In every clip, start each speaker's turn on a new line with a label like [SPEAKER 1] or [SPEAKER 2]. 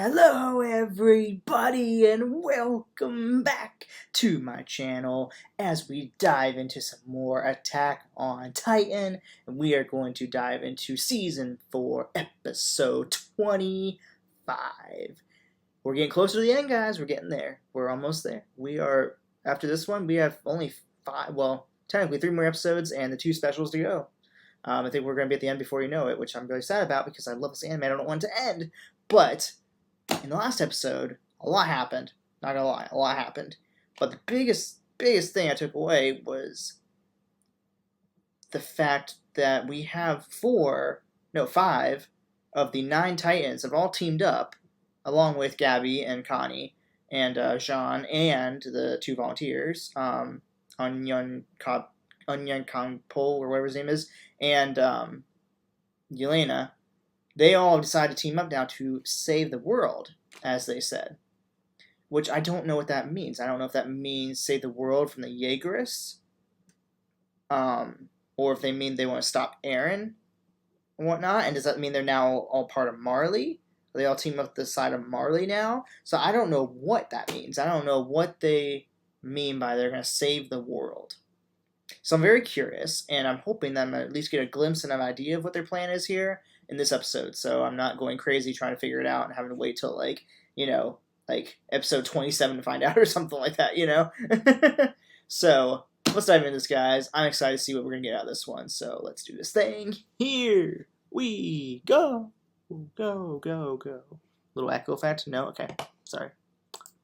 [SPEAKER 1] Hello everybody and welcome back to my channel as we dive into some more Attack on Titan, and we are going to dive into Season 4, Episode 25. We're getting closer to the end, guys. We're getting there. We're almost there. After this one, we have only technically 3 more episodes and the 2 specials to go. I think we're going to be at the end before you know it, which I'm really sad about because I love this anime. I don't want it to end, but in the last episode, a lot happened. Not gonna lie, a lot happened. But the biggest thing I took away was the fact that we have 5 of the 9 Titans have all teamed up, along with Gabby and Connie and Jean and the 2 volunteers, Onion Kangpo or whatever his name is, and Yelena. They all decided to team up now to save the world, as they said. Which I don't know what that means. I don't know if that means save the world from the Jaegarists, or if they mean they want to stop Eren and whatnot. And does that mean they're now all part of Marley? They all team up the side of Marley now? So I don't know what that means. I don't know what they mean by they're going to save the world. So I'm very curious, and I'm hoping that I'm going to at least get a glimpse and an idea of what their plan is here in this episode, so I'm not going crazy trying to figure it out and having to wait till, episode 27 to find out or something like that, So, let's dive into this, guys. I'm excited to see what we're going to get out of this one, so let's do this thing. Here we go. Go, go, go. Little echo effect? No? Okay. Sorry.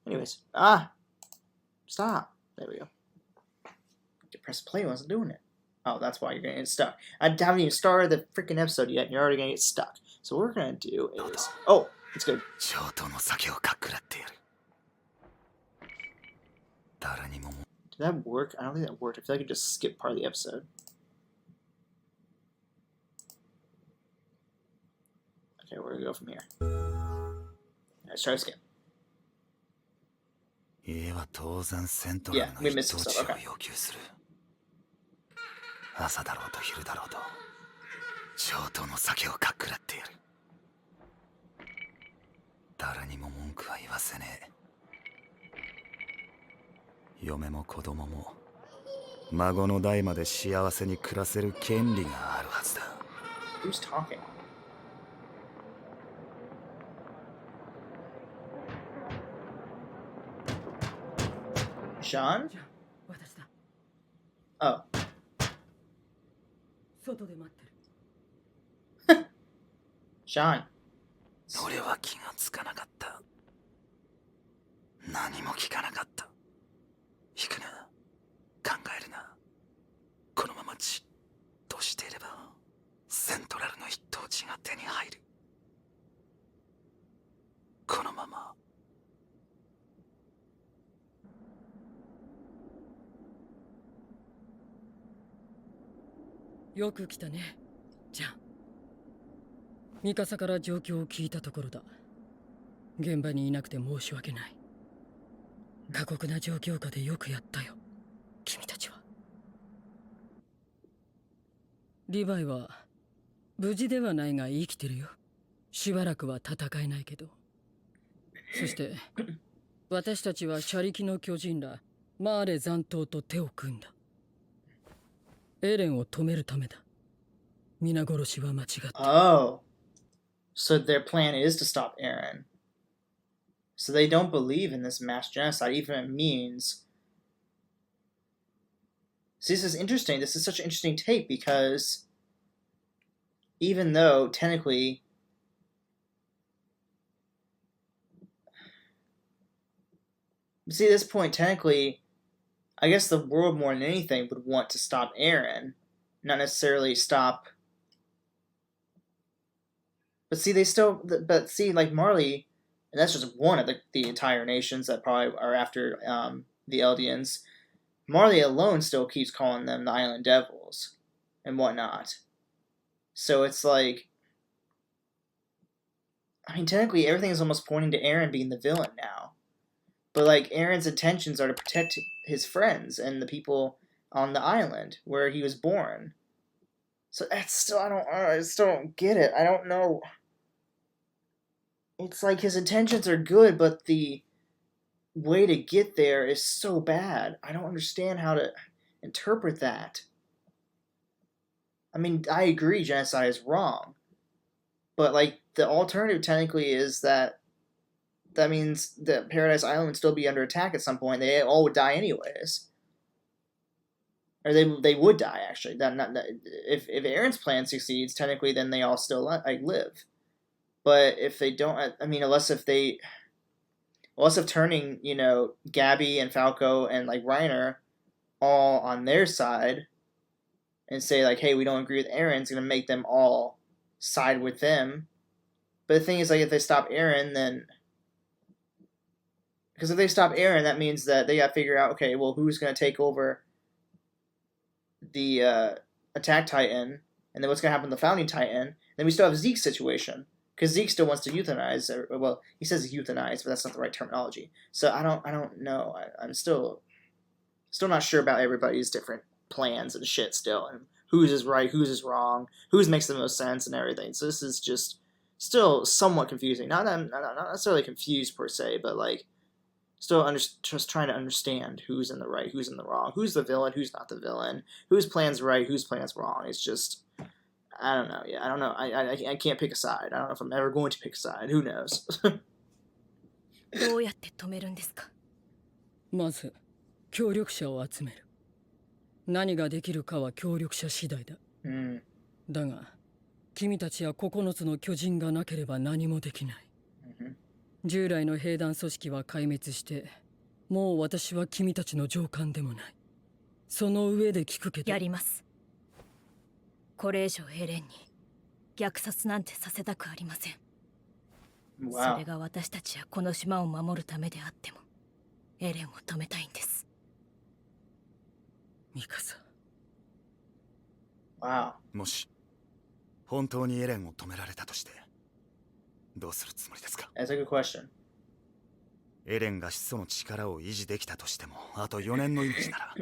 [SPEAKER 1] Anyways. Stop. There we go. Press play wasn't doing it. Oh, that's why you're going to get stuck. I haven't even started the freaking episode yet, and you're already going to get stuck. So what we're going to do is... Oh, it's good. Did that work? I don't think that worked. I feel like I could just skip part of the episode. Okay, where do we go from here? Let's try to skip. Yeah, we missed some stuff. Okay.
[SPEAKER 2] 朝だろうと昼だろうと上等の酒をかっくらってやる。誰にも文句は言わせねえ。嫁も子供も孫の代まで幸せに暮らせる権利があるはずだ。
[SPEAKER 1] Who's talking? Sean? Oh. Sean.
[SPEAKER 2] 俺は気がつかなかった。何も聞かなかった。引くな。考えるな。このままじっとしていればセントラルの一等地が手に入る。このまま。
[SPEAKER 3] よく来たね、じゃん。ミカサから状況を聞いたところだ。現場にいなくて申し訳ない。過酷な状況下でよくやったよ、君たちは。リヴァイは無事ではないが生きてるよ。しばらくは戦えないけど。そして私たちは車力の巨人らマーレ残党と手を組んだ。エレンを止めるためだ。皆殺しは間違って。
[SPEAKER 1] Oh. So their plan is to stop Eren. So they don't believe in this mass genocide, even if it means... See, this is interesting. This is such an interesting take because even though technically... See, at this point, technically, I guess the world more than anything would want to stop Eren, not necessarily stop... But see, like Marley, and that's just one of the entire nations that probably are after the Eldians. Marley alone still keeps calling them the Island Devils and whatnot. So it's like, I mean, technically everything is almost pointing to Eren being the villain now. But like Eren's intentions are to protect his friends and the people on the island where he was born. So that's still, I still don't get it. I don't know. it's like his intentions are good, but the way to get there is so bad. I don't understand how to interpret that. I mean, I agree genocide is wrong, but like the alternative technically is that means that Paradise Island would still be under attack at some point. They all would die anyways, or they would die actually. If Eren's plan succeeds, technically, then they all still like live. But if they don't, I mean, unless if turning Gabby and Falco and like Reiner all on their side and say like, hey, we don't agree with Eren, it's gonna make them all side with them. But the thing is, like, if they stop Eren, then because if they stop Eren, that means that they got to figure out, okay, well, who's gonna take over the Attack Titan, and then what's gonna happen to the Founding Titan? Then we still have Zeke's situation because Zeke still wants to euthanize. Well, he says euthanize, but that's not the right terminology. So I don't know. I'm still not sure about everybody's different plans and shit still, and whose is right, whose is wrong, whose makes the most sense and everything. So this is just still somewhat confusing. Not necessarily confused per se, but like still just trying to understand who's in the right, who's in the wrong, who's the villain, who's not the villain, whose plan's right, whose plan's wrong. It's just I don't know. Yeah, I don't know. I can't pick a side. I don't know if I'm ever going to pick a side. Who knows?
[SPEAKER 4] どうやって止めるんですか。
[SPEAKER 3] まず協力者を集める。何ができるかは協力者次第だ。だが君たちや9つの巨人がなければ何もできない。従来の兵団組織は壊滅して、もう私は君たちの上官でもない。その上で聞くけど。
[SPEAKER 4] やります。これ以上エレンに虐殺なんてさせたくありません。それが私たちやこの島を守るためであっても、エレンを止めたいんです。
[SPEAKER 3] ミカサ。
[SPEAKER 2] もし本当にエレンを止められたとして、どうするつもりですか？
[SPEAKER 1] That's a good question.
[SPEAKER 2] エレンが始祖の力を維持できたとしても、あと4年の命なら、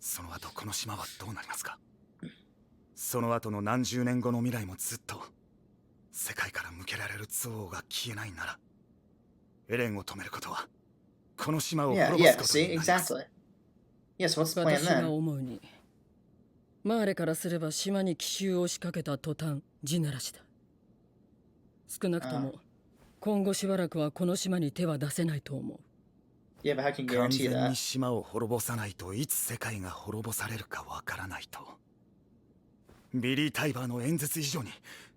[SPEAKER 2] その後この島はどうなりますか？その後の何十年後の未来もずっと世界から向けられる憎悪が消えないなら、エレンを止めることはこの島を滅ぼすことになります。
[SPEAKER 1] Exactly. Yes, what's the plan
[SPEAKER 3] 私が
[SPEAKER 1] then?
[SPEAKER 3] 思うに、マーレからすれば島に奇襲を仕掛けた途端地ならしだ。少なくとも今後しばらくはこの島に手は出せないと思う。
[SPEAKER 1] Yeah, but how can you
[SPEAKER 2] 完
[SPEAKER 1] guarantee
[SPEAKER 2] 全
[SPEAKER 1] that?
[SPEAKER 2] に島を滅ぼさないといつ世界が滅ぼされるかわからないと。ビリー・タイバーの演説以上に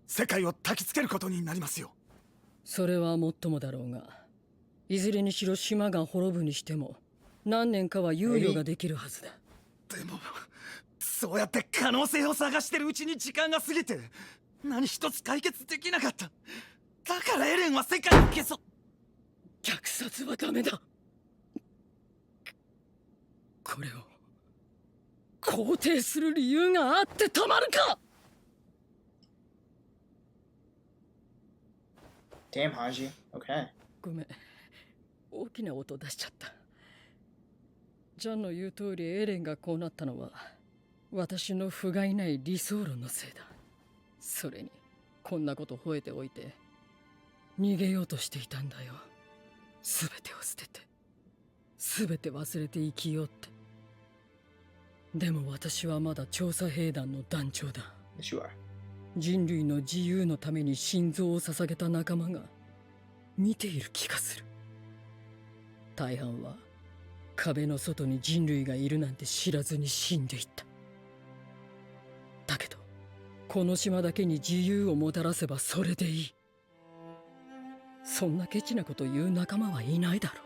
[SPEAKER 2] 世界を焚きつけることになりますよ。
[SPEAKER 3] それはもっともだろうが、いずれにしろ島が滅ぶにしても何年かは猶予ができるはずだ。
[SPEAKER 2] でもそうやって可能性を探してるうちに時間が過ぎて、何一つ解決できなかった。だからエレンは世界を消そう。
[SPEAKER 3] 虐殺はダメだ。これを肯定する理由があってたまるか。
[SPEAKER 1] Damn, Haji. Okay.
[SPEAKER 3] ごめん、大きな音出しちゃった。ジャンの言う通りエレンがこうなったのは私の不甲斐ない理想論のせいだ。それにこんなこと吠えておいて逃げようとしていたんだよ。全てを捨てて全て忘れて生きようって。でも私はまだ調査兵団の団長だ。
[SPEAKER 1] Yes, you are.
[SPEAKER 3] 人類の自由のために心臓を捧げた仲間が見ている気がする。大半は壁の外に人類がいるなんて知らずに死んでいった。だけどこの島だけに自由をもたらせばそれでいい。そんなケチなこと言う仲間はいないだろう。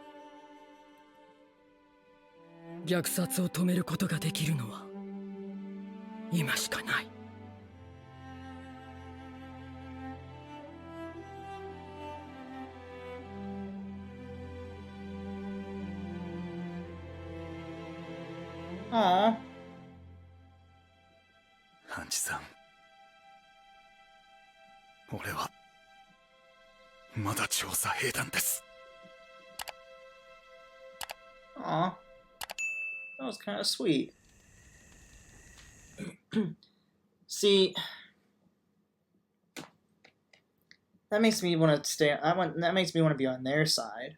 [SPEAKER 3] 虐殺を止めることができるのは今しかない。
[SPEAKER 1] Aww.
[SPEAKER 2] ハンチさん、俺はまだ調査兵団です。
[SPEAKER 1] Aw. That was kind of sweet. See, that makes me want to stay. That makes me want to be on their side.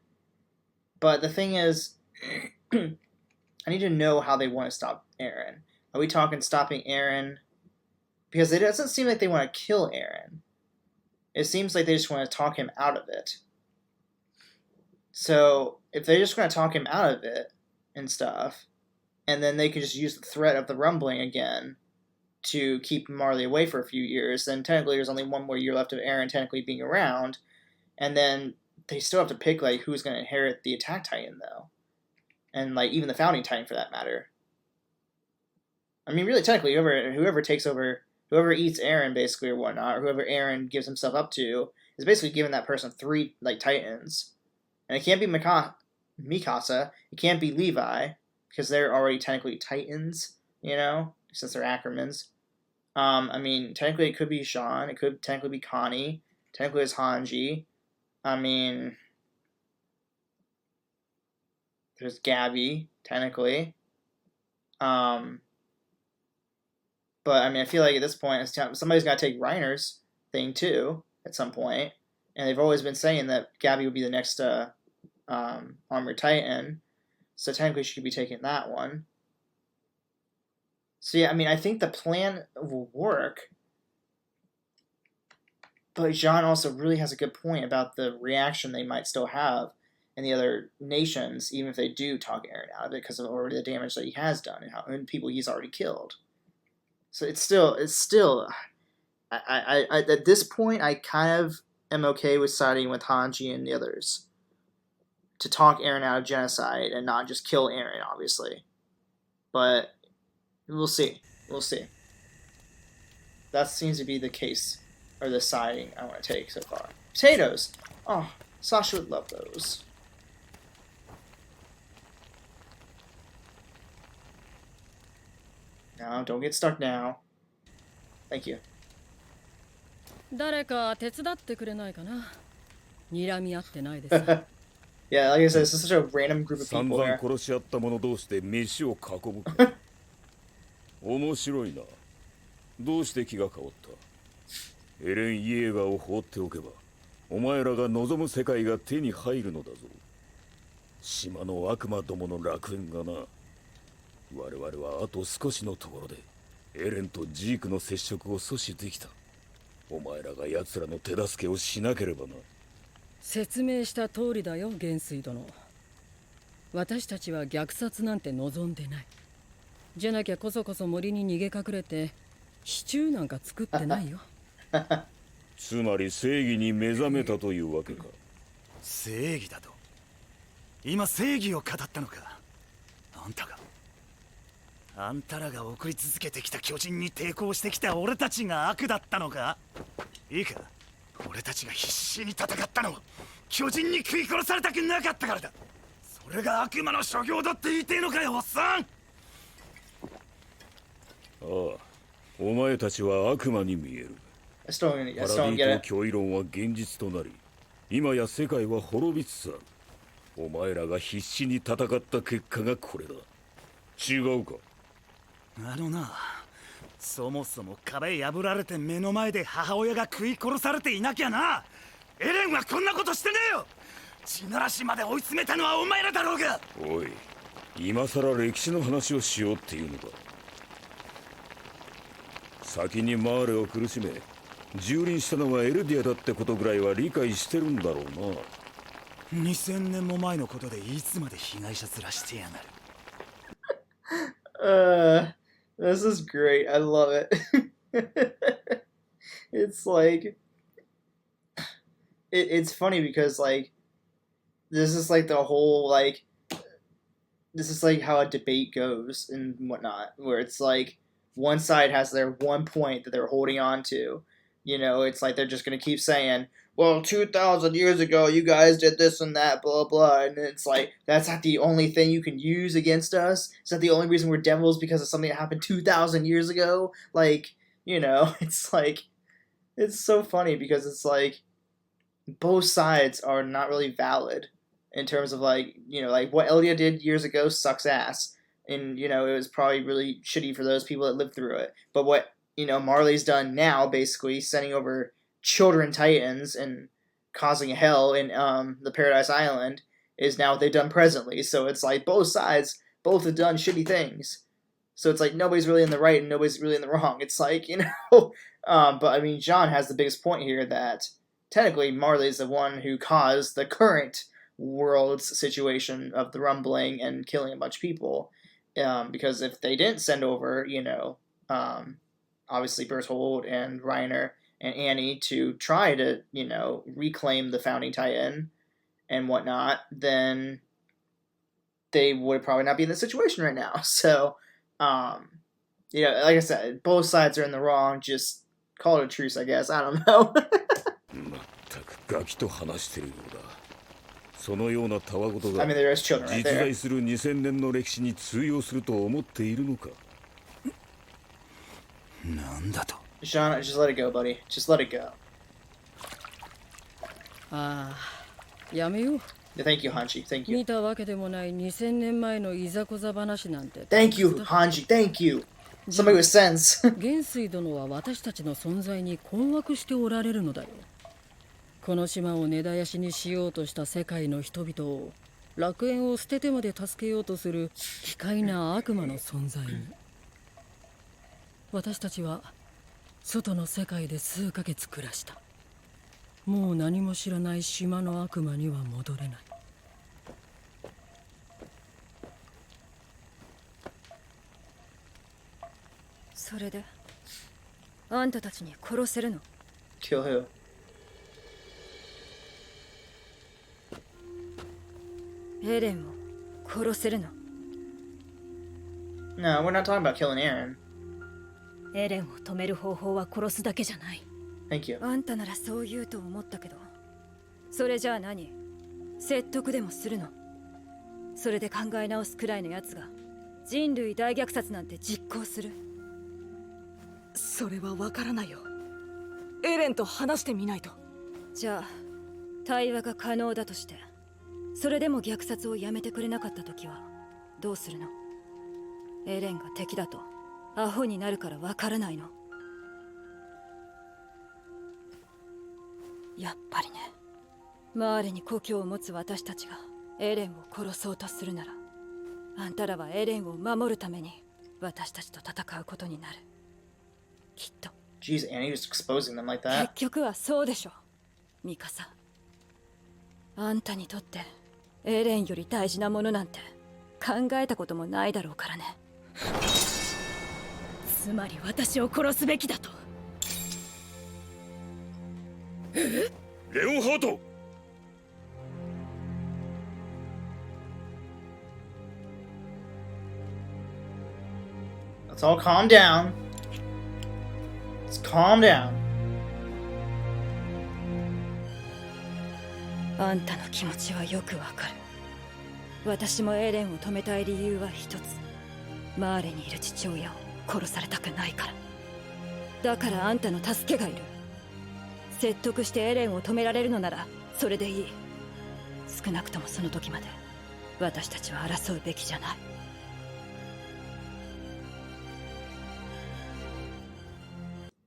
[SPEAKER 1] But the thing is, I need to know how they want to stop Eren. Are we talking stopping Eren? Because it doesn't seem like they want to kill Eren. It seems like they just want to talk him out of it. So if they're just going to talk him out of it and stuff, and then they could just use the threat of the rumbling again to keep Marley away for a few years, then technically there's only one more year left of Eren technically being around, and then they still have to pick like who's going to inherit the Attack Titan though, and like even the Founding Titan for that matter. I mean, really, technically, whoever takes over, whoever eats Eren basically or whatnot, or whoever Eren gives himself up to, is basically giving that person 3 like Titans, and it can't be Mikasa, it can't be Levi, because they're already technically Titans, you know, since they're Ackermans. I mean, technically it could be Sean, it could technically be Connie, technically it's Hanji. I mean, there's Gabby, technically. But I mean, I feel like at this point, somebody's got to take Reiner's thing too at some point, and they've always been saying that Gabby would be the next Armored Titan, so technically she could be taking that one. So yeah, I mean, I think the plan will work, but Jean also really has a good point about the reaction they might still have in the other nations, even if they do talk Eren out of it because of already the damage that he has done and people he's already killed. So it's still. I at this point I kind of am okay with siding with Hanji and the others to talk Eren out of genocide and not just kill Eren, obviously. But we'll see. We'll see. That seems to be the case, or the siding I want to take so far. Potatoes! Oh, Sasha would love those. No, don't get stuck now. Thank you.
[SPEAKER 3] 誰か手伝ってくれないかな。睨み合ってないです。
[SPEAKER 1] Yeah, like I said, this is such a random group of
[SPEAKER 5] 散
[SPEAKER 1] people
[SPEAKER 5] 々
[SPEAKER 1] here.
[SPEAKER 5] 殺し合った者同士で飯を囲むか面白いな。どうして気が変わった。エレン・イエーガーを放っておけばお前らが望む世界が手に入るのだぞ。島の悪魔どもの楽園がな。我々はあと少しのところでエレンとジークの接触を阻止できた。お前らが奴らの手助けをしなければな。
[SPEAKER 3] 説明した通りだよ、元帥殿。私たちは虐殺なんて望んでない。じゃなきゃこそこそ森に逃げ隠れてシチューなんか作ってないよ。
[SPEAKER 5] つまり正義に目覚めたというわけか。
[SPEAKER 2] 正義だと。今正義を語ったのか。あんたが。あんたらが送り続けてきた巨人に抵抗してきた俺たちが悪だったのか。いいか、俺たちが必死に戦ったのは巨人に食い殺されたくなかったからだ。それが悪魔の所業だって言いてえのかよ、おっさん。あ
[SPEAKER 5] あ、お前たちは悪魔に見える。
[SPEAKER 1] I still don't
[SPEAKER 5] パラデ
[SPEAKER 1] get
[SPEAKER 5] ィ
[SPEAKER 1] it.
[SPEAKER 5] と脅威論は現実となり、今や世界は滅びつつある。お前らが必死に戦った結果がこれだ。違うか。
[SPEAKER 2] あのな、そもそも壁破られて目の前で母親が食い殺されていなきゃな、エレンはこんなことしてねえよ。地ならしまで追い詰めたのはお前らだろうが。
[SPEAKER 5] おい、今さら歴史の話をしようっていうのか。先にマーレを苦しめ蹂躙したのはエルディアだってことぐらいは理解してるんだろうな。
[SPEAKER 2] 2000年も前のことでいつまで被害者面してやがる。
[SPEAKER 1] This is great. I love it. It's like it's funny because like this is like the whole like this is like how a debate goes and whatnot, where it's like one side has their one point that they're holding on to. You know, it's like they're just gonna keep saying, well, 2,000 years ago, you guys did this and that, blah, blah. And it's like, that's not the only thing you can use against us? Is that the only reason we're devils because of something that happened 2,000 years ago? Like, you know, it's like, it's so funny because it's like, both sides are not really valid in terms of like, you know, like what Eldia did years ago sucks ass. And, you know, it was probably really shitty for those people that lived through it. But what, you know, Marley's done now, basically, sending over children Titans and causing hell in the Paradise Island is now what they've done presently. So it's like both sides, both have done shitty things. So it's like nobody's really in the right and nobody's really in the wrong. It's like, but I mean, John has the biggest point here that technically Marley is the one who caused the current world's situation of the rumbling and killing a bunch of people. Because if they didn't send over, obviously Berthold and Reiner and Annie to try to, reclaim the founding Titan and whatnot, then they would probably not be in this situation right now. So, like I said, both sides are in the wrong. Just call it a truce, I guess. I don't know.
[SPEAKER 5] 全くガキと話してるようだ。そのようなたわごとが
[SPEAKER 1] I mean, there is children right
[SPEAKER 5] 実
[SPEAKER 1] there.
[SPEAKER 5] 在する2000年の歴史に通用すると思っているのか。
[SPEAKER 2] なんだと。
[SPEAKER 1] Sean, just let it go, buddy. Just let it go.
[SPEAKER 3] ああ、やめよう。
[SPEAKER 1] Thank you, Hanji. Thank you.
[SPEAKER 3] 見たわけでもない2000年前のいざこざ話なんて。
[SPEAKER 1] Thank you, Hanji. Thank you. Somebody with sense.
[SPEAKER 3] 元帥殿は私たちの存在に困惑しておられるのだよ。この島を根絶やしにしようとした世界の人々を楽園を捨ててまで助けようとする奇怪な悪魔の存在に。私たちは外の世界で数ヶ月暮らした。もう何も知らない島の悪魔には戻れない。
[SPEAKER 4] それであんたたちに殺せるの？
[SPEAKER 1] Kill who?
[SPEAKER 4] Eren を殺せるの？
[SPEAKER 1] No, we're not talking about killing Eren.
[SPEAKER 4] エレンを止める方法は殺すだけじゃない。
[SPEAKER 1] Thank you.
[SPEAKER 4] あんたならそう言うと思ったけど、それじゃあ何？説得でもするの？それで考え直すくらいのやつが人類大虐殺なんて実行する？
[SPEAKER 6] それはわからないよ。エレンと話してみないと。
[SPEAKER 4] じゃあ対話が可能だとして、それでも虐殺をやめてくれなかった時はどうするの？エレンが敵だとアホになるからわからないの？やっぱりね。マーレに故郷を持つ私たちがエレンを殺そうとするなら、あんたらはエレンを守るために私たちと戦うことになる。きっと。
[SPEAKER 1] Jeez, Annie just exposing them like
[SPEAKER 4] 結
[SPEAKER 1] that.
[SPEAKER 4] 局はそうでしょ、ミカサ。あんたにとってエレンより大事なものなんて考えたこともないだろうからね。つまり私を殺すべきだと。
[SPEAKER 5] レオンハート。
[SPEAKER 1] Let's all calm down. Let's calm down.
[SPEAKER 4] あんたの気持ちはよくわかる。私もエレンを止めたい理由は一つ。マーレにいる父親を殺されたくないから。だからあんたの助けがいる。説得してエレンを止められるのならそれでいい。少なくともその時まで私たちは争うべきじゃない。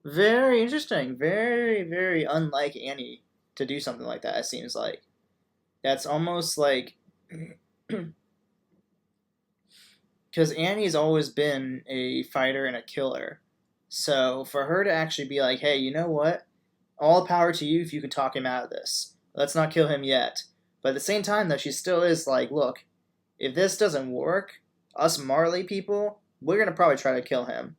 [SPEAKER 1] Very interesting. Very, very unlike Annie to do something like that, it seems like. That's almost like... Because Annie's always been a fighter and a killer. So for her to actually be like, hey, you know what? All power to you if you can talk him out of this. Let's not kill him yet. But at the same time, though, she still is like, look, if this doesn't work, us Marley people, we're going to probably try to kill him.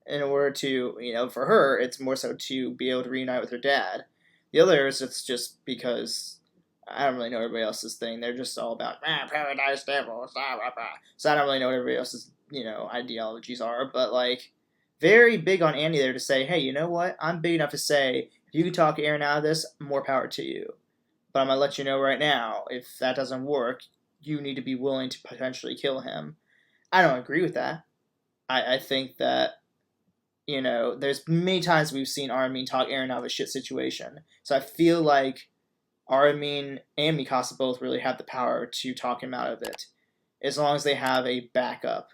[SPEAKER 1] In order to, for her, it's more so to be able to reunite with her dad. The others, it's just because I don't really know everybody else's thing. They're just all about, Paradise Devils, blah, blah, blah. So I don't really know what everybody else's, ideologies are. But, like, very big on Andy there to say, hey, you know what? I'm big enough to say, if you can talk Eren out of this, more power to you. But I'm going to let you know right now, if that doesn't work, you need to be willing to potentially kill him. I don't agree with that. I think that, there's many times we've seen Armin talk Eren out of a shit situation. So I feel like Armin and Mikasa both really have the power to talk him out of it. As long as they have a backup.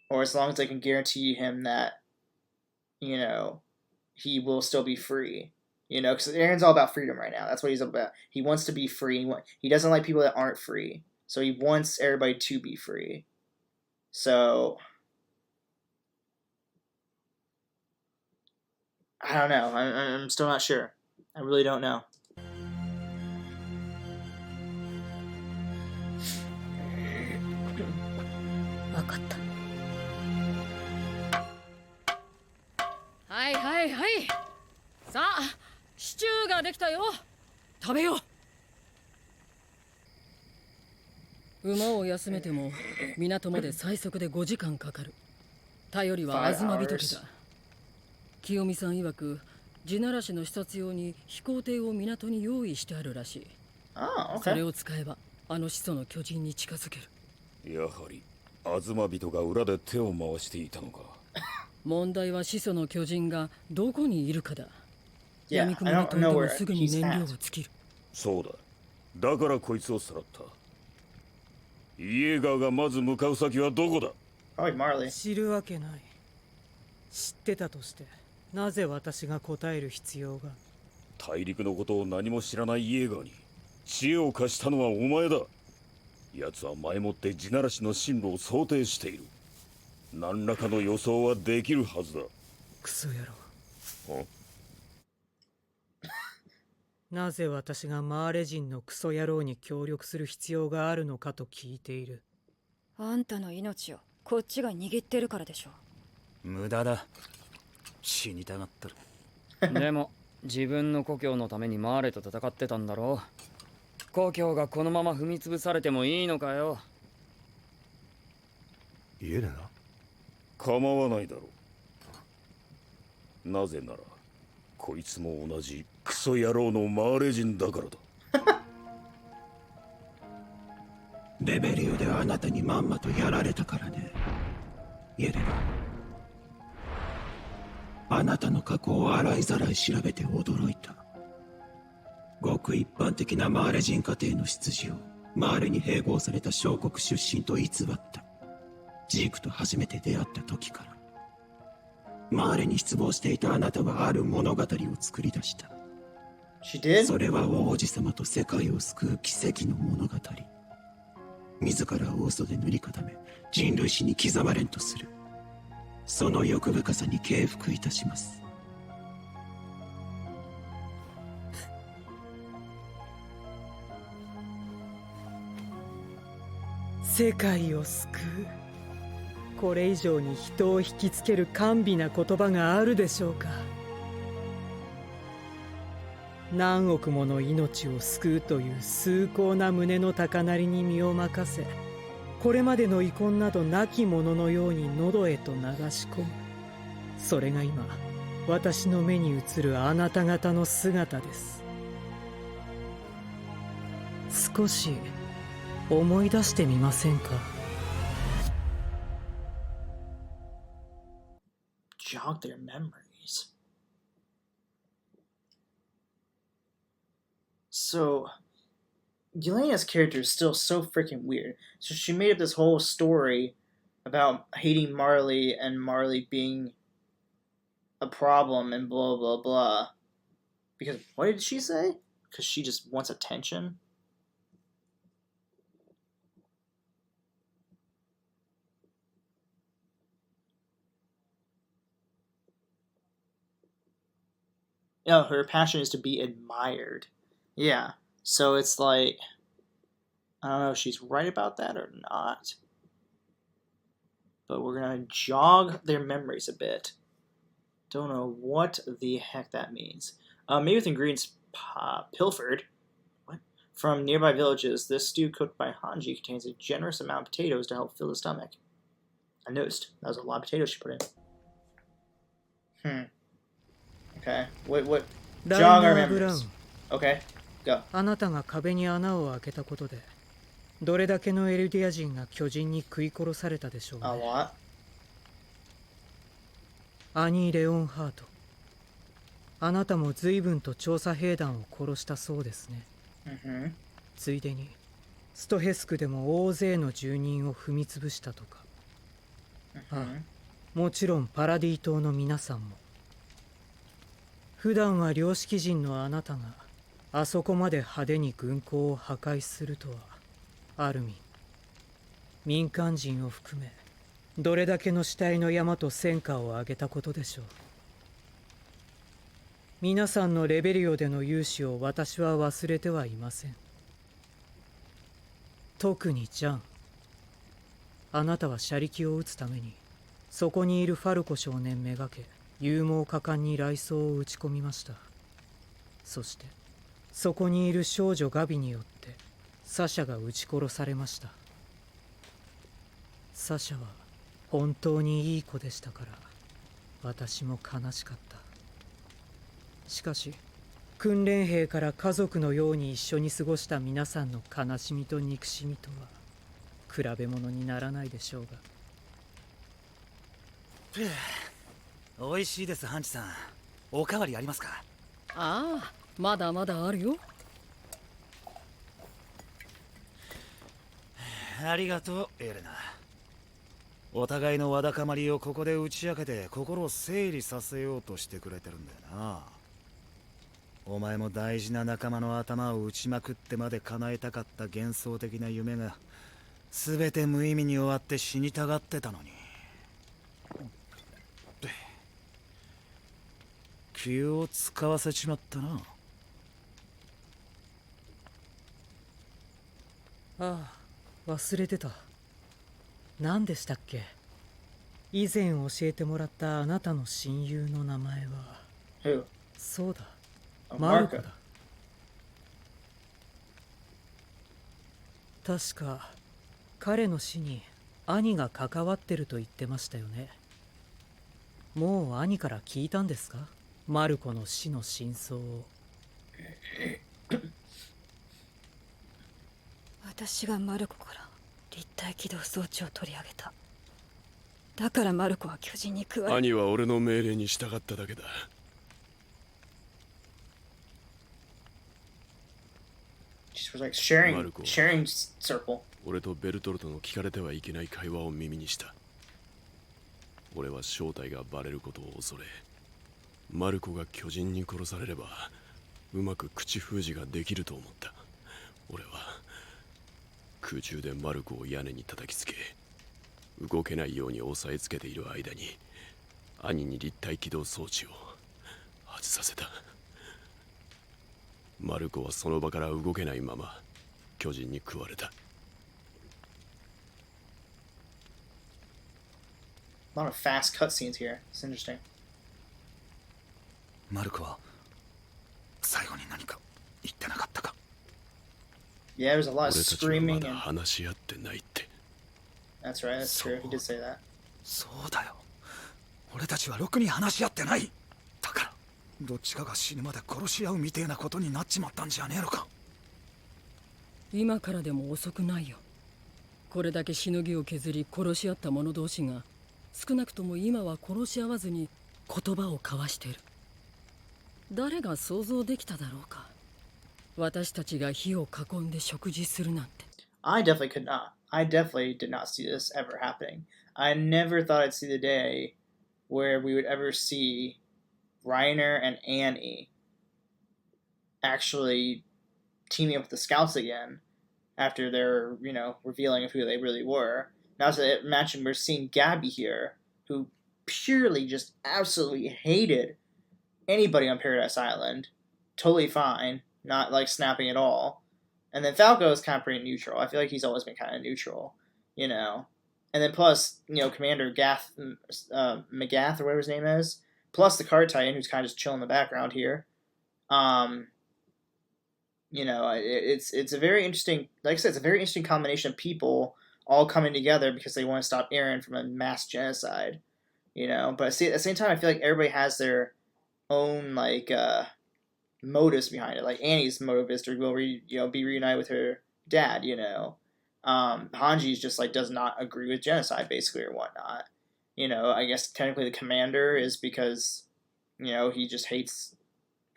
[SPEAKER 1] Or as long as they can guarantee him that, he will still be free. You know, because Eren's all about freedom right now. That's what he's about. He wants to be free. He doesn't like people that aren't free. So he wants everybody to be free. So I don't know. I'm still not sure. I really don't know.
[SPEAKER 3] はいはいはい。さあ、シチューができたよ。食べよう。馬を休めても港まで最速で5時間かかる。頼りは東人家だ。清美さん曰く地ならしの視察用に飛行艇を港に用意してあるらしい。それを使えばあの始祖の巨人に近づける。
[SPEAKER 5] やはり東人が裏で手を回していたのか。
[SPEAKER 3] 問題は始祖の巨人がどこにいるかだ。
[SPEAKER 1] Yeah,
[SPEAKER 3] 闇雲に飛んでもすぐに燃料が尽きる。
[SPEAKER 5] そうだ。だからこいつをさらった。イエーガーがまず向かう先はどこだ？
[SPEAKER 7] 知るわけない。知ってたとしてなぜ私が答える必要が。
[SPEAKER 5] 大陸のことを何も知らないイエーガーに知恵を貸したのはお前だ。奴は前もって地ならしの進路を想定している。何らかの予想はできるはずだ。
[SPEAKER 7] クソ野郎。なぜ私がマーレ人のクソ野郎に協力する必要があるのかと聞いている。
[SPEAKER 8] あんたの命をこっちが握ってるからでしょ。
[SPEAKER 2] 無駄だ。死にたがってる。
[SPEAKER 9] でも自分の故郷のためにマーレと戦ってたんだろう。故郷がこのまま踏み潰されてもいいのかよ。
[SPEAKER 2] イエレナ？
[SPEAKER 5] 構わないだろう。なぜならこいつも同じクソ野郎のマーレ人だからだ。
[SPEAKER 10] レベリオであなたにまんまとやられたからね。イエレナ、あなたの過去を洗いざらい調べて驚いた。ごく一般的なマーレ人家庭の出自をマーレに併合された小国出身と偽った。ジークと初めて出会った時からマーレに失望していたあなたはある物語を作り出した。それは王子様と世界を救う奇跡の物語。自らを嘘で塗り固め人類史に刻まれんとする。その欲深さに敬服いたします。
[SPEAKER 7] 世界を救う。これ以上に人を引きつける甘美な言葉があるでしょうか。何億もの命を救うという崇高な胸の高鳴りに身を任せ、これまでの遺恨などなきもののように喉へと流し込む。それが今私の目に映るあなた方の姿です。少し思い出してみませんか。
[SPEAKER 1] Jog their memories. So, Yelena's character is still so freaking weird. So she made up this whole story about hating Marley and Marley being a problem and blah blah blah. Because what did she say? Because she just wants attention? No, her passion is to be admired. Yeah, so it's like, I don't know if she's right about that or not. But we're going to jog their memories a bit. Don't know what the heck that means. Maybe with ingredients pilfered. What? From nearby villages, this stew cooked by Hanji contains a generous amount of potatoes to help fill the stomach. I noticed. That was a lot of potatoes she put in. Okay. What? Jog our memories. Okay. Go.
[SPEAKER 7] あなたが壁に穴を開けたことでどれだけのエルディア人が巨人に食い殺されたでしょうね。
[SPEAKER 1] A lot.
[SPEAKER 7] アニー・レオンハート、あなたも随分と調査兵団を殺したそうですね。ついでにストヘスクでも大勢の住人を踏み潰したとか。もちろんパラディ島の皆さんも。普段は良識人のあなたがあそこまで派手に軍港を破壊するとは、アルミン、民間人を含めどれだけの死体の山と戦果を上げたことでしょう。皆さんのレベリオでの勇姿を私は忘れてはいません。特にジャン、あなたは車力を撃つためにそこにいるファルコ少年めがけ勇猛果敢に雷槍を撃ち込みました。そしてそこにいる少女ガビによってサシャが撃ち殺されました。サシャは本当にいい子でしたから私も悲しかった。しかし訓練兵から家族のように一緒に過ごした皆さんの悲しみと憎しみとは比べ物にならないでしょうが。
[SPEAKER 2] 美味しいです、ハンチさん。おかわりありますか？
[SPEAKER 3] ああ、まだまだあるよ。
[SPEAKER 2] ありがとう、エレナ。お互いのわだかまりをここで打ち明けて心を整理させようとしてくれてるんだよな。お前も大事な仲間の頭を打ちまくってまで叶えたかった幻想的な夢が全て無意味に終わって死にたがってたのに。気を使わせちまったな。
[SPEAKER 7] ああ、忘れてた。何でしたっけ？以前教えてもらったあなたの親友の名前は。
[SPEAKER 1] Who?
[SPEAKER 7] そうだ、
[SPEAKER 1] Oh,
[SPEAKER 7] マルコ
[SPEAKER 1] Marco.
[SPEAKER 7] だ。確か彼の死に兄が関わってると言ってましたよね。もう兄から聞いたんですか？マルコの死の真相を。
[SPEAKER 8] 私がマルコから立体起動装置を取り上げた。だからマルコは巨人に加え。
[SPEAKER 11] 兄は俺の命令に従っただけだ。
[SPEAKER 1] She was like sharing
[SPEAKER 11] マルコは
[SPEAKER 1] sharing circle.
[SPEAKER 11] 俺とベルトルトの聞かれてはいけない会話を耳にした。俺は正体がバレることを恐れ、マルコが巨人に殺されればうまく口封じができると思った。俺は空中でマルコを屋根に叩きつけ、動けないように押さえつけている間に兄に立体起動装置を外させた。マルコはその場から動けないまま巨人に食われた。
[SPEAKER 1] A lot of fast cutscenes here. It's interesting.
[SPEAKER 2] マルコは最後に何か言ってなかったか？
[SPEAKER 1] Yeah, there's a lot of
[SPEAKER 11] 俺たちはま
[SPEAKER 1] screaming
[SPEAKER 11] だ
[SPEAKER 1] and
[SPEAKER 11] 話し合ってないって。
[SPEAKER 1] that's right, that's true. He did say that.
[SPEAKER 2] そうだよ。俺たちはろくに話し合ってない。だからどっちかが死ぬまで殺し合うみてえなことになっちまったんじゃねえのか。
[SPEAKER 3] 今からでも遅くないよ。これだけしのぎを削り殺し合った者同士が少なくとも今は殺し合わずに言葉を交わしている。誰が想像できただろうか。私たちが火を囲んで食事するなんて。
[SPEAKER 1] I definitely could not. I definitely did not see this ever happening. I never thought I'd see the day where we would ever see Reiner and Annie actually teaming up with the scouts again after their, revealing of who they really were. Now to imagine we're seeing Gabby here, who purely just absolutely hated anybody on Paradise Island. Totally fine. Not like snapping at all. And then Falco is kind of pretty neutral. I feel like he's always been kind of neutral, And then plus, Commander McGath or whatever his name is. Plus the card titan who's kind of just chilling in the background here. It's a very interesting, like I said, it's a very interesting combination of people all coming together because they want to stop Eren from a mass genocide, But at the same time, I feel like everybody has their own motives behind it. Like Annie's motive is to be reunited with her dad. Hanji's just does not agree with genocide basically or whatnot. I guess technically the commander is because he just hates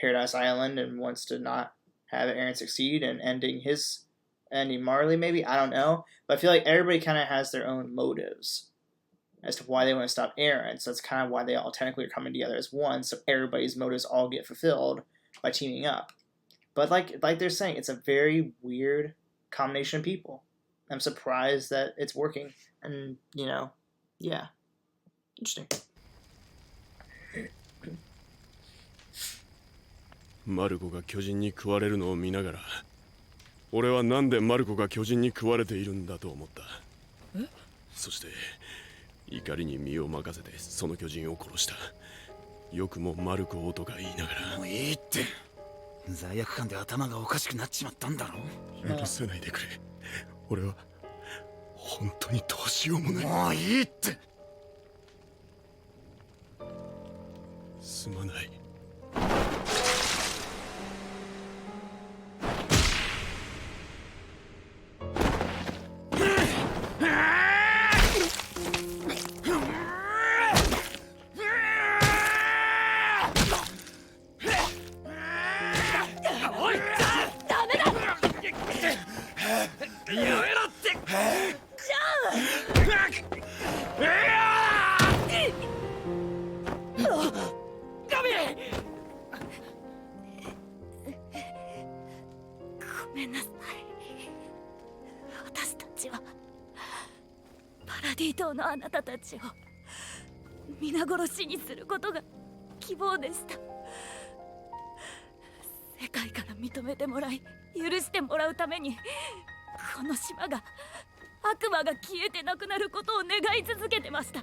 [SPEAKER 1] Paradise Island and wants to not have Eren succeed and ending Marley maybe, I don't know, but I feel like everybody kind of has their own motives as to why they want to stop Eren. So that's kind of why they all technically are coming together as one, so everybody's motives all get fulfilled by teaming up. But like they're saying, it's a very weird combination of people. I'm surprised that it's working, and yeah, interesting.
[SPEAKER 11] マルコが巨人に食われるのを見ながら、俺はなんでマルコが巨人に食われているんだと思った。そして怒りに身を任せてその巨人を殺した。よくもマルコをとか言いながら。
[SPEAKER 2] もういいって。罪悪感で頭がおかしくなっちまったんだろ。
[SPEAKER 11] 許せないでくれ。俺は本当にどうしようもない。
[SPEAKER 2] もういいって。
[SPEAKER 11] すまない。
[SPEAKER 4] ごめんなさい。私たちはパラディ島のあなたたちを皆殺しにすることが希望でした。世界から認めてもらい許してもらうためにこの島が悪魔が消えてなくなることを願い続けてました。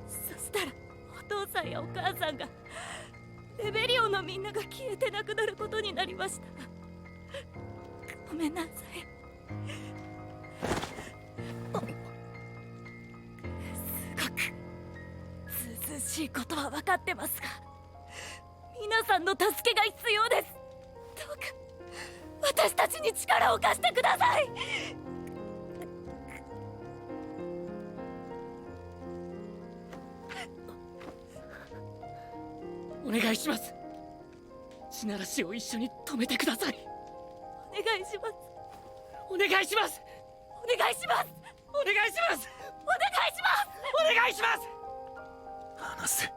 [SPEAKER 4] そしたらお父さんやお母さんがレベリオのみんなが消えてなくなることになりました。ごめんなさい。すごくずうずうしいことは分かってますが、皆さんの助けが必要です。どうか私たちに力を貸してください。
[SPEAKER 12] お願いします。地ならしを一緒に止めてください。
[SPEAKER 4] お願いします。
[SPEAKER 12] お願いします。
[SPEAKER 4] お願いします。
[SPEAKER 12] お願いします。
[SPEAKER 4] お願いします。
[SPEAKER 12] お願いします。
[SPEAKER 2] 話せ。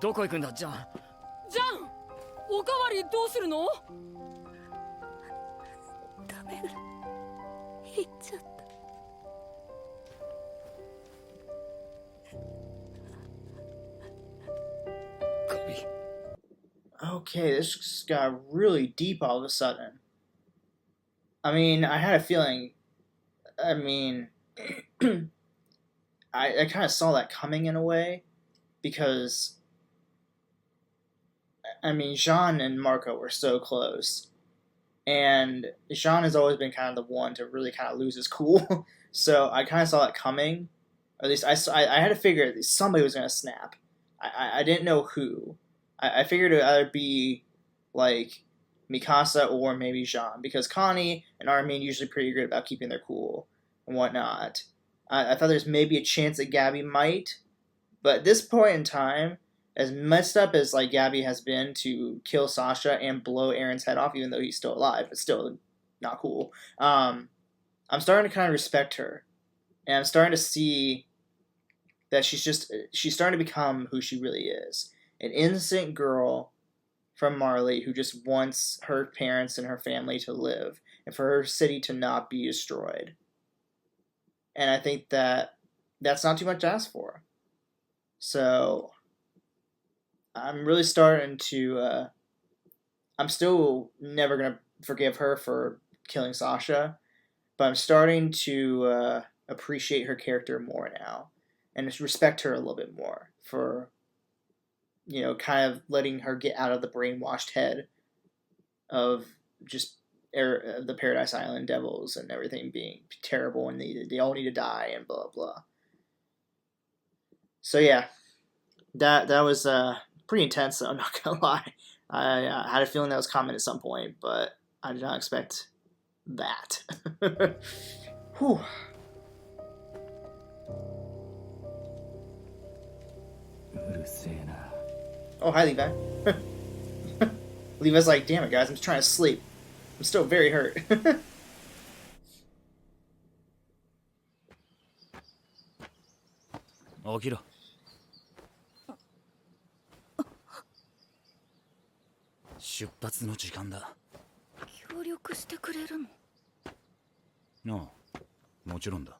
[SPEAKER 9] どこ行くんだ、ジャン。
[SPEAKER 3] ジャン、おかわりどうするの？
[SPEAKER 4] ダメだ。行っちゃった。
[SPEAKER 1] Okay, this just got really deep all of a sudden. I mean, I had a feeling. I mean, I kind of saw that coming in a way, because I mean, Jean and Marco were so close, and Jean has always been kind of the one to really kind of lose his cool. So I kind of saw that coming. Or at least I had to figure that somebody was gonna snap. I didn't know who. I figured it would either be like Mikasa or maybe Jean, because Connie and Armin usually pretty good about keeping their cool and whatnot. I thought there's maybe a chance that Gabby might, but at this point in time, as messed up as like Gabby has been to kill Sasha and blow Eren's head off, even though he's still alive, but still not cool. I'm starting to kind of respect her, and I'm starting to see that she's starting to become who she really is. An innocent girl from Marley who just wants her parents and her family to live and for her city to not be destroyed. And I think that that's not too much to ask for. So I'm really starting to I'm still never going to forgive her for killing Sasha, but I'm starting to appreciate her character more now and just respect her a little bit more for, you know, kind of letting her get out of the brainwashed head of just the Paradise Island devils and everything being terrible and they all need to die and blah blah. So yeah, that was pretty intense, though, I'm not gonna lie. I had a feeling that was coming at some point, but I did not expect that. Whew. Oh, hi, Levi. Levi's like, damn it, guys, I'm just trying to sleep. I'm still very hurt.
[SPEAKER 2] 起きろ。出発の時間だ。
[SPEAKER 4] 協力してくれるの？
[SPEAKER 2] ああ、もちろんだ。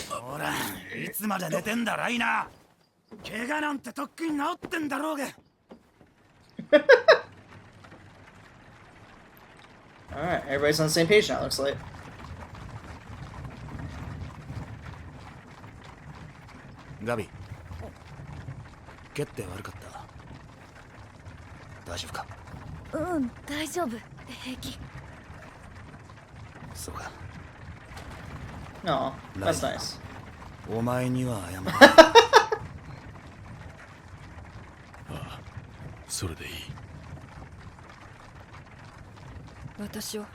[SPEAKER 2] ほら、いつまで寝てんだライナー。怪我なんてとっくに治ってんだろうが。
[SPEAKER 1] Alright, everybody's on the same page now, looks like.
[SPEAKER 2] Gabi, 蹴って悪かった。大丈夫か？
[SPEAKER 4] うん、大丈夫。平気。
[SPEAKER 2] そうか。
[SPEAKER 1] No, that's nice.
[SPEAKER 2] お前には謝る。
[SPEAKER 11] ああ、それでいい。
[SPEAKER 8] 私を。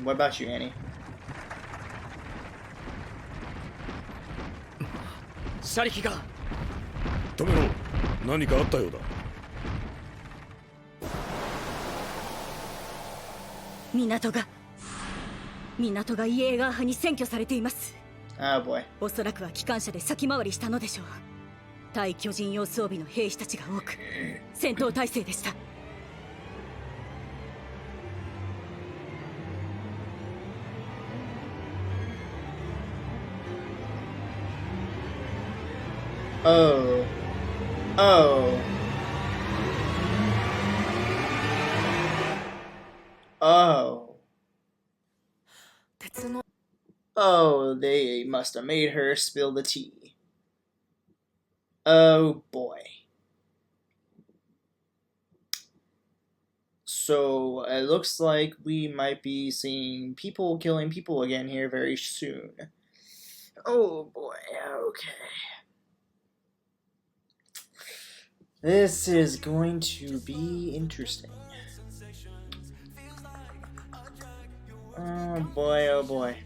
[SPEAKER 1] What about you, Annie?
[SPEAKER 9] 車力が。
[SPEAKER 5] 止めろ。何かあったようだ。
[SPEAKER 4] 港がイエーガー派に占拠されています。
[SPEAKER 1] Oh boy.
[SPEAKER 4] おそらくは機関車で先回りしたのでしょう。対巨人用装備の兵士たちが多く戦闘態勢でした。
[SPEAKER 1] Oh. Oh. Oh. Oh, they must have made her spill the tea. Oh boy. So it looks like we might be seeing people killing people again here very soon. Oh boy, okay. This is going to be interesting. Oh boy, oh boy.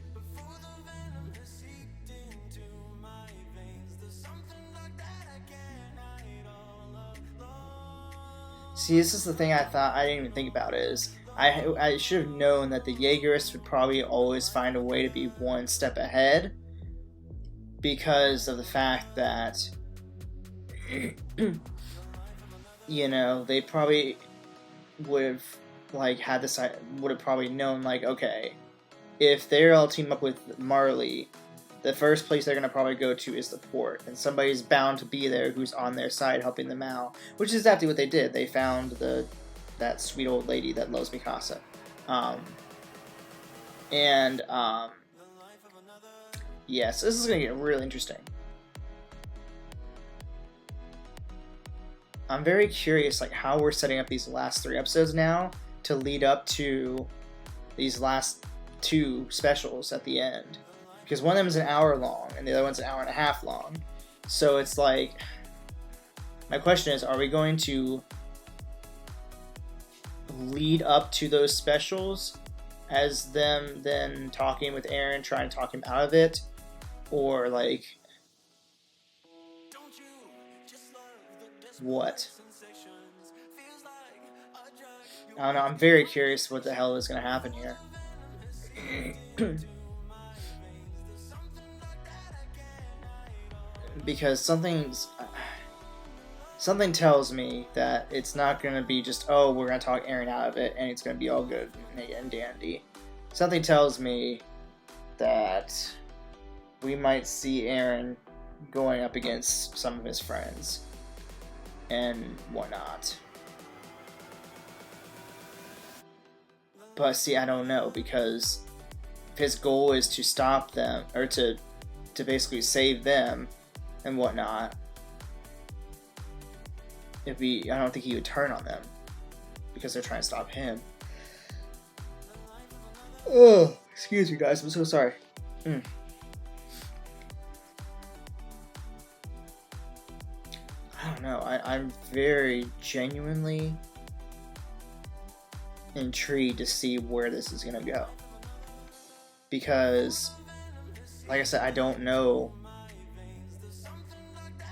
[SPEAKER 1] See, this is the thing I thought I didn't even think about is I should have known that the Jaegerists would probably always find a way to be one step ahead because of the fact that you know, they probably would have like had this, would have probably known like, okay, if they're all team up with Marley, the first place they're going to probably go to is the port, and somebody's bound to be there who's on their side helping them out, which is exactly what they did. They found that sweet old lady that loves Mikasa. Yes, this is going to get really interesting. I'm very curious like how we're setting up these last 3 episodes now to lead up to these last 2 specials at the end. Because one of them is an hour long, and the other one's an hour and a half long. So it's like, my question is, are we going to lead up to those specials as them then talking with Eren, trying to talk him out of it? Or like, what? I don't know, I'm very curious what the hell is going to happen here. Because something tells me that it's not going to be just, oh, we're going to talk Eren out of it and it's going to be all good and dandy. Something tells me that we might see Eren going up against some of his friends and whatnot. But see, I don't know, because if his goal is to stop them, or to basically save them and whatnot, I don't think he would turn on them because they're trying to stop him. Oh, excuse me guys, I'm so sorry. I don't know, I'm very genuinely intrigued to see where this is gonna go. Because, like I said, I don't know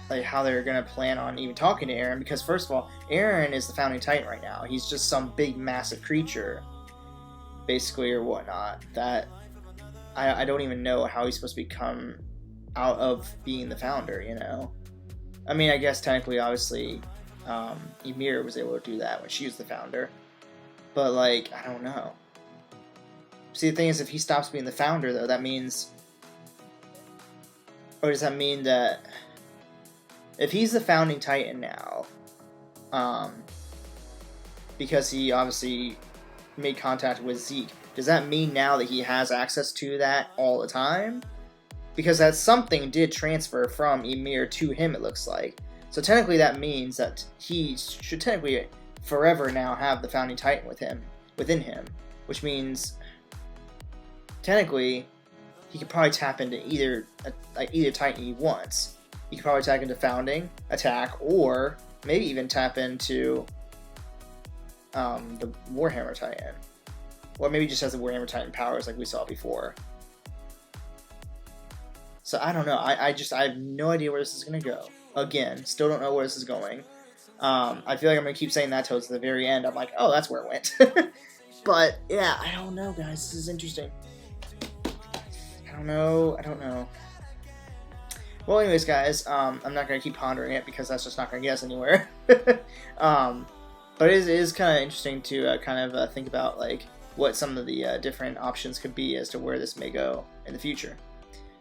[SPEAKER 1] like how they're gonna plan on even talking to Eren, because first of all, Eren is the founding titan right now. He's just some big massive creature, basically, or whatnot, that I don't even know how he's supposed to become out of being the founder, you know? I mean, I guess technically, obviously, Ymir was able to do that when she was the founder. But, like, I don't know. See, the thing is, if he stops being the founder, though, that means... Or does that mean that... If he's the founding Titan now, because he obviously made contact with Zeke, does that mean now that he has access to that all the time? Because that something did transfer from Ymir to him, it looks like. So technically that means that he should technically forever now have the founding Titan within him. Which means, technically, he could probably tap into either Titan he wants. He could probably tap into founding, attack, or maybe even tap into the Warhammer Titan. Or maybe just has the Warhammer Titan powers like we saw before. So I don't know. I have no idea where this is going to go. Again, still don't know where this is going. I feel like I'm going to keep saying that towards the very end. I'm like, oh, that's where it went. But, yeah, I don't know, guys. This is interesting. I don't know. Well, anyways, guys, I'm not going to keep pondering it because that's just not going to get us anywhere. But it is kind of interesting to think about, like, what some of the different options could be as to where this may go in the future.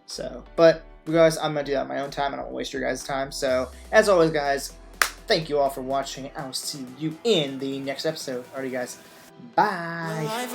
[SPEAKER 1] So, but regardless, I'm going to do that on my own time. I don't want to waste your guys' time. So, as always, guys, thank you all for watching. I'll see you in the next episode. Alrighty, guys. Bye.